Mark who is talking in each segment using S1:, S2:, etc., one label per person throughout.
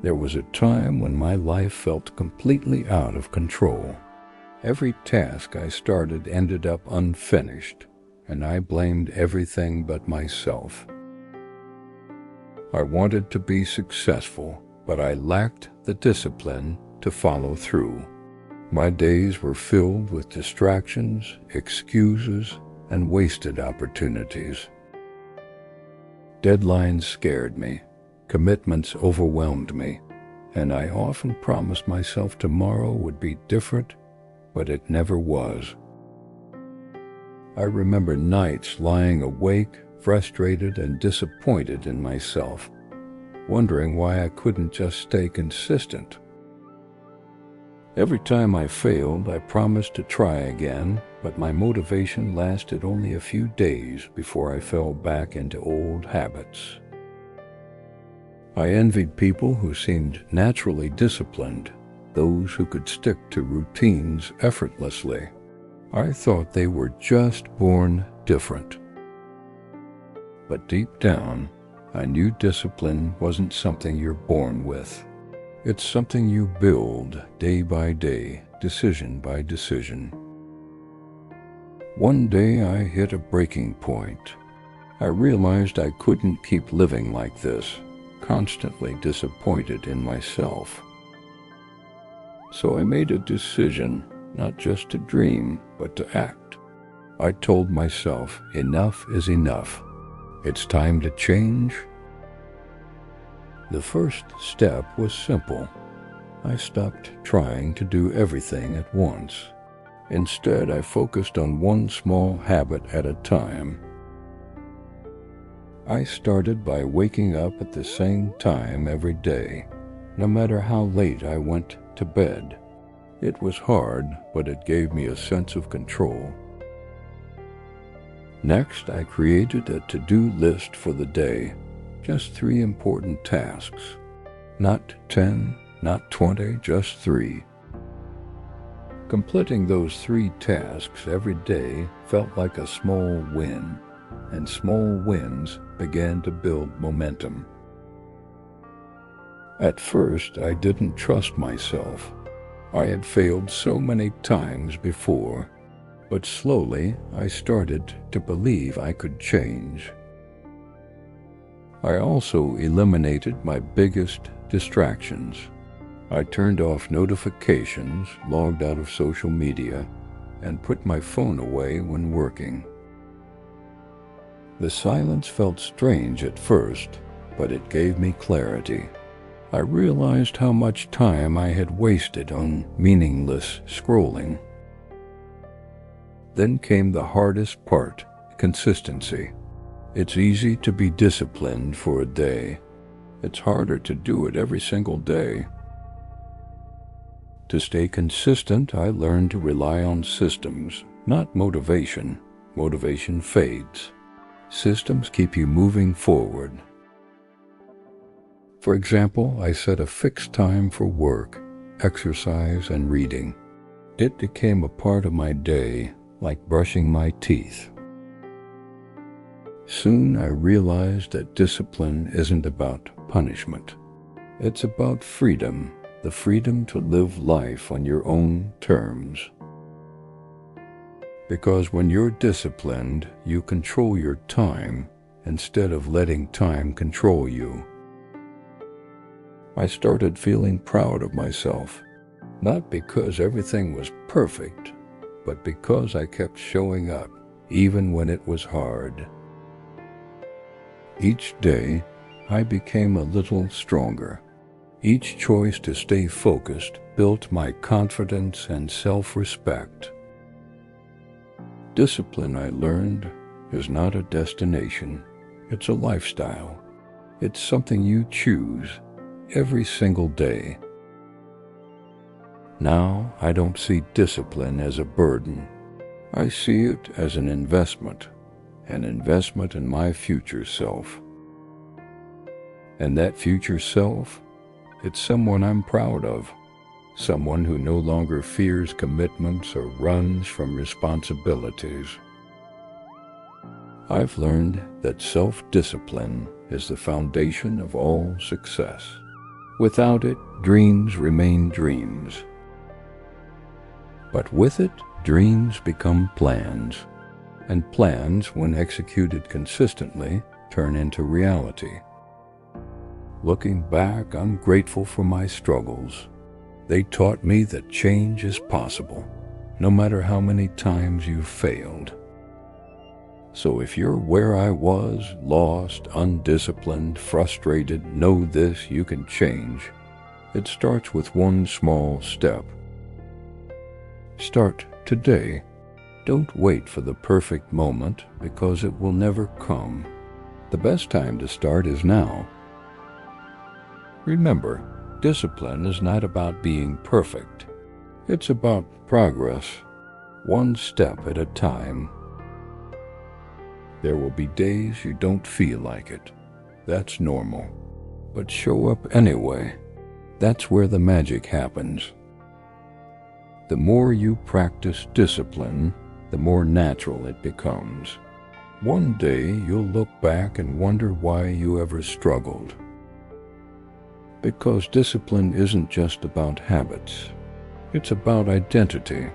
S1: There was a time when my life felt completely out of control. Every task I started ended up unfinished, and I blamed everything but myself. I wanted to be successful, but I lacked the discipline to follow through. My days were filled with distractions, excuses, and wasted opportunities. Deadlines scared me, commitments overwhelmed me, and I often promised myself tomorrow would be different, but it never was. I remember nights lying awake, frustrated and disappointed in myself, wondering why I couldn't just stay consistent. Every time I failed, I promised to try again, but my motivation lasted only a few days before I fell back into old habits. I envied people who seemed naturally disciplined, those who could stick to routines effortlessly. I thought they were just born different. But deep down, I knew discipline wasn't something you're born with. It's something you build day by day, decision by decision. One day I hit a breaking point. I realized I couldn't keep living like this, constantly disappointed in myself. So I made a decision, not just to dream, but to act. I told myself, enough is enough. It's time to change. The first step was simple. I stopped trying to do everything at once. Instead, I focused on one small habit at a time. I started by waking up at the same time every day, no matter how late I went to bed. It was hard, but it gave me a sense of control. Next, I created a to-do list for the day. Just 3 important tasks. Not 10, not 20, just 3. Completing those 3 tasks every day felt like a small win, and small wins began to build momentum. At first, I didn't trust myself. I had failed so many times before, but slowly I started to believe I could change. I also eliminated my biggest distractions. I turned off notifications, logged out of social media, and put my phone away when working. The silence felt strange at first, but it gave me clarity. I realized how much time I had wasted on meaningless scrolling. Then came the hardest part, consistency. It's easy to be disciplined for a day. It's harder to do it every single day. To stay consistent, I learned to rely on systems, not motivation. Motivation fades. Systems keep you moving forward. For example, I set a fixed time for work, exercise, and reading. It became a part of my day, like brushing my teeth. Soon I realized that discipline isn't about punishment. It's about freedom, the freedom to live life on your own terms. Because when you're disciplined, you control your time instead of letting time control you. I started feeling proud of myself, not because everything was perfect, but because I kept showing up, even when it was hard. Each day, I became a little stronger. Each choice to stay focused built my confidence and self-respect. Discipline, I learned, is not a destination. It's a lifestyle. It's something you choose every single day. Now, I don't see discipline as a burden. I see it as an investment in my future self. And that future self, it's someone I'm proud of, someone who no longer fears commitments or runs from responsibilities. I've learned that self-discipline is the foundation of all success. Without it, dreams remain dreams. But with it, dreams become plans, and plans, when executed consistently, turn into reality. Looking back, I'm grateful for my struggles. They taught me that change is possible, no matter how many times you've failed. So if you're where I was, lost, undisciplined, frustrated, know this: you can change. It starts with one small step. Start today. Don't wait for the perfect moment, because it will never come. The best time to start is now. Remember, discipline is not about being perfect. It's about progress, one step at a time. There will be days you don't feel like it. That's normal. But show up anyway. That's where the magic happens. The more you practice discipline, the more natural it becomes. One day you'll look back and wonder why you ever struggled. Because discipline isn't just about habits. It's about identity.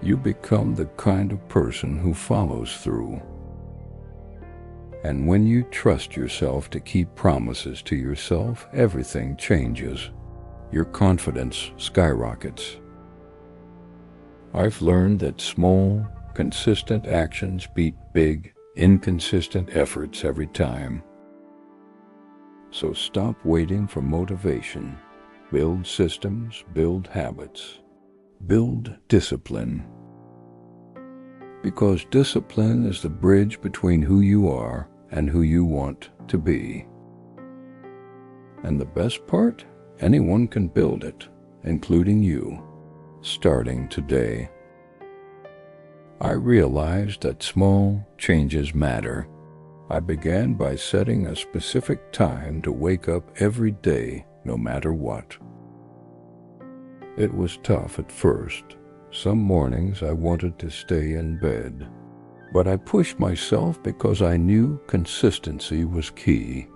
S1: You become the kind of person who follows through. And when you trust yourself to keep promises to yourself, everything changes. Your confidence skyrockets. I've learned that small, consistent actions beat big, inconsistent efforts every time. So stop waiting for motivation. Build systems, build habits, build discipline. Because discipline is the bridge between who you are and who you want to be. And the best part? Anyone can build it, including you, starting today. I realized that small changes matter. I began by setting a specific time to wake up every day, no matter what. It was tough at first. Some mornings I wanted to stay in bed, but I pushed myself because I knew consistency was key.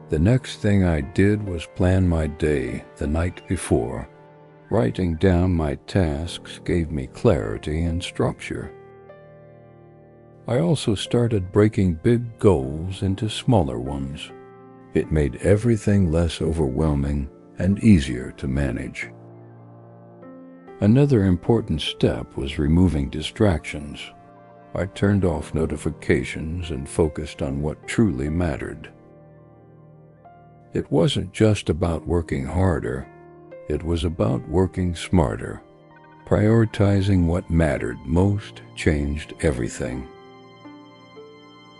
S1: The next thing I did was plan my day the night before. Writing down my tasks gave me clarity and structure. I also started breaking big goals into smaller ones. It made everything less overwhelming and easier to manage. Another important step was removing distractions. I turned off notifications and focused on what truly mattered. It wasn't just about working harder. It was about working smarter. Prioritizing what mattered most changed everything.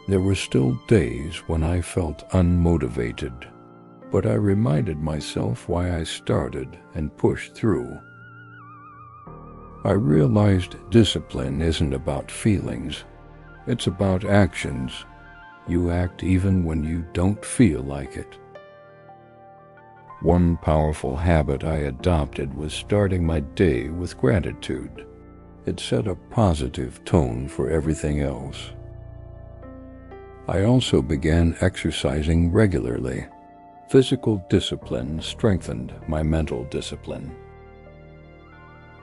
S1: There were still days when I felt unmotivated, but I reminded myself why I started and pushed through. I realized discipline isn't about feelings. It's about actions. You act even when you don't feel like it. One powerful habit I adopted was starting my day with gratitude. It set a positive tone for everything else. I also began exercising regularly. Physical discipline strengthened my mental discipline.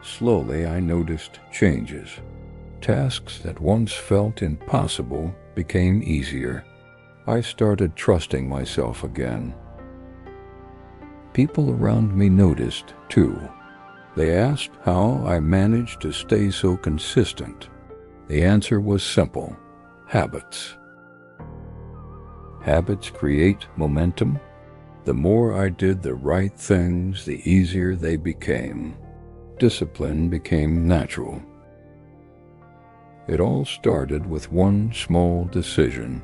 S1: Slowly, I noticed changes. Tasks that once felt impossible became easier. I started trusting myself again. People around me noticed, too. They asked how I managed to stay so consistent. The answer was simple: habits. Habits create momentum. The more I did the right things, the easier they became. Discipline became natural. It all started with one small decision.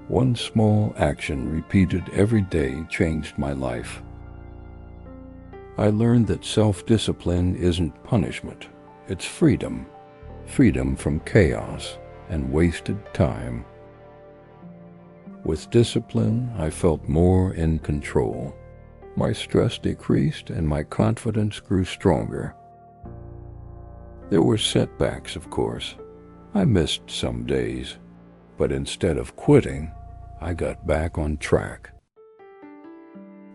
S1: One small action repeated every day changed my life. I learned that self-discipline isn't punishment. It's freedom. Freedom from chaos and wasted time. With discipline, I felt more in control. My stress decreased and my confidence grew stronger. There were setbacks, of course. I missed some days, but instead of quitting, I got back on track.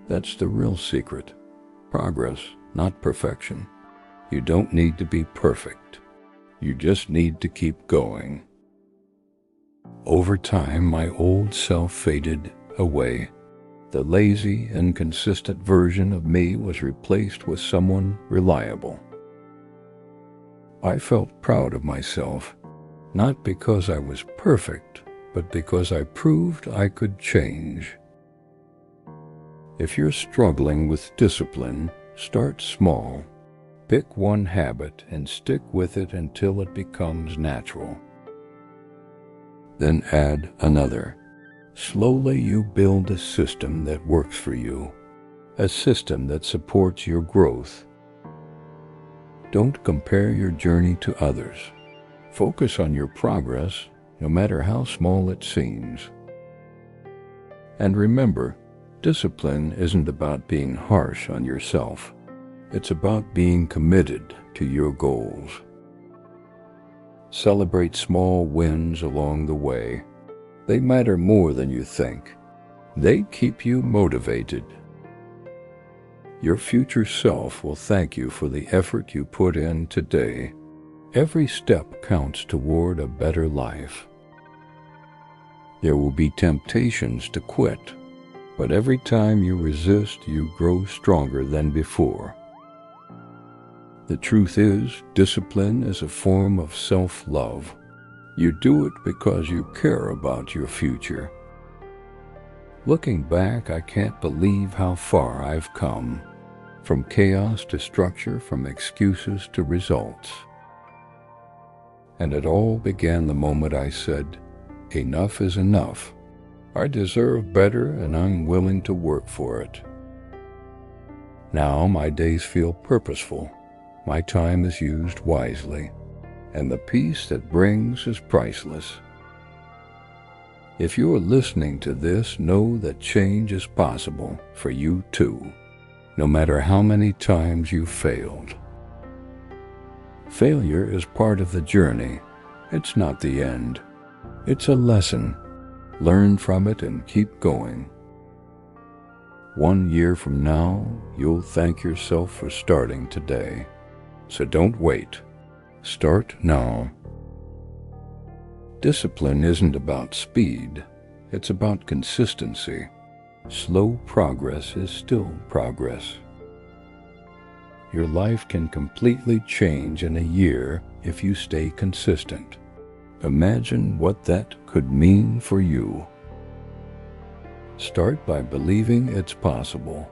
S1: That's the real secret. Progress, not perfection. You don't need to be perfect. You just need to keep going. Over time, my old self faded away. The lazy, inconsistent version of me was replaced with someone reliable. I felt proud of myself, not because I was perfect, but because I proved I could change. If you're struggling with discipline, start small. Pick one habit and stick with it until it becomes natural. Then add another. Slowly you build a system that works for you, a system that supports your growth. Don't compare your journey to others. Focus on your progress, no matter how small it seems. And remember, discipline isn't about being harsh on yourself. It's about being committed to your goals. Celebrate small wins along the way. They matter more than you think. They keep you motivated. Your future self will thank you for the effort you put in today. Every step counts toward a better life. There will be temptations to quit, but every time you resist, you grow stronger than before. The truth is, discipline is a form of self-love. You do it because you care about your future. Looking back, I can't believe how far I've come. From chaos to structure, from excuses to results. And it all began the moment I said, enough is enough. I deserve better and I'm willing to work for it. Now my days feel purposeful. My time is used wisely, and the peace that brings is priceless. If you are listening to this, know that change is possible for you too, no matter how many times you've failed. Failure is part of the journey. It's not the end. It's a lesson. Learn from it and keep going. 1 year from now, you'll thank yourself for starting today. So don't wait. Start now. Discipline isn't about speed. It's about consistency. Slow progress is still progress. Your life can completely change in a year if you stay consistent. Imagine what that could mean for you. Start by believing it's possible,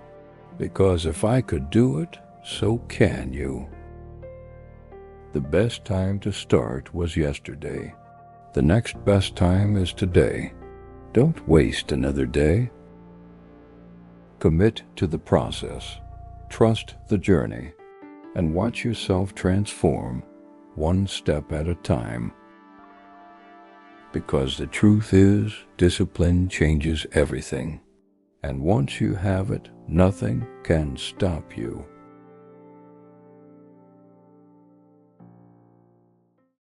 S1: because if I could do it, so can you. The best time to start was yesterday. The next best time is today. Don't waste another day. Commit to the process, trust the journey, and watch yourself transform one step at a time. Because the truth is, discipline changes everything. And once you have it, nothing can stop you.